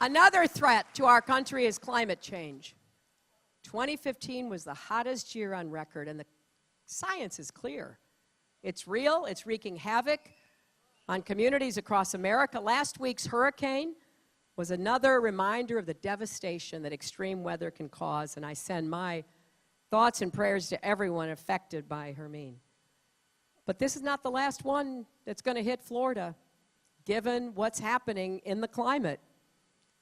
Another threat to our country is climate change. 2015 was the hottest year on record, and the science is clear. It's real. It's wreaking havoc on communities across America. Last week's hurricane was another reminder of the devastation that extreme weather can cause, and I send my thoughts and prayers to everyone affected by Hermine. But this is not the last one that's going to hit Florida, given what's happening in the climate.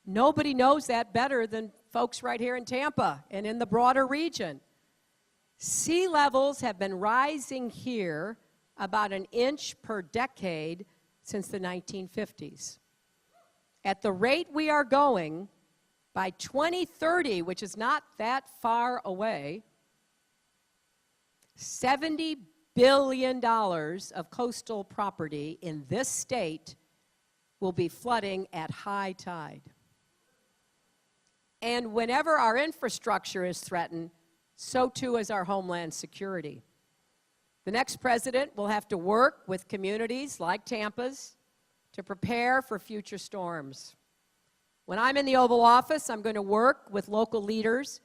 Nobody knows that better than folks right here in Tampa and in the broader region. Sea levels have been rising here about an inch per decade since the 1950s. At the rate we are going, by 2030, which is not that far away, $70 billion of coastal property in this state will be flooding at high tide. And whenever our infrastructure is threatened, so too is our homeland security. The next president will have to work with communities like Tampa's to prepare for future storms. When I'm in the Oval Office, I'm going to work with local leaders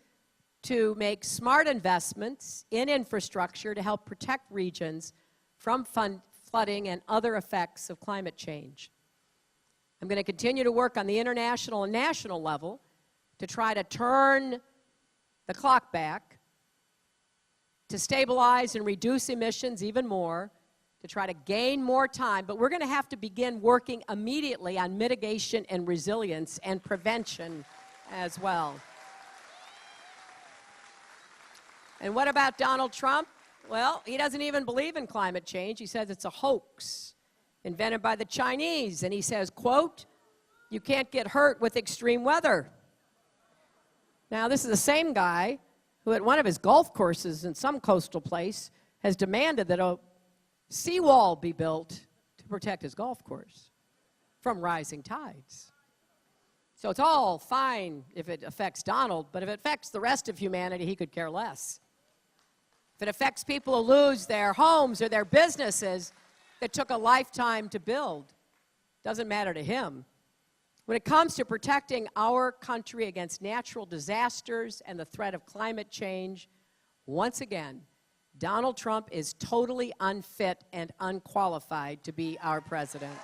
to make smart investments in infrastructure to help protect regions from flooding and other effects of climate change. I'm going to continue to work on the international and national level to try to turn the clock back, to stabilize and reduce emissions even more, to try to gain more time, but we're going to have to begin working immediately on mitigation and resilience and prevention as well. And what about Donald Trump? Well, he doesn't even believe in climate change. He says it's a hoax invented by the Chinese, and he says, quote, "You can't get hurt with extreme weather." Now, this is the same guy who at one of his golf courses in some coastal place has demanded that a seawall be built to protect his golf course from rising tides. So it's all fine if it affects Donald, but if it affects the rest of humanity, he could care less. If it affects people who lose their homes or their businesses that took a lifetime to build, doesn't matter to him. When it comes to protecting our country against natural disasters and the threat of climate change, once again, Donald Trump is totally unfit and unqualified to be our president.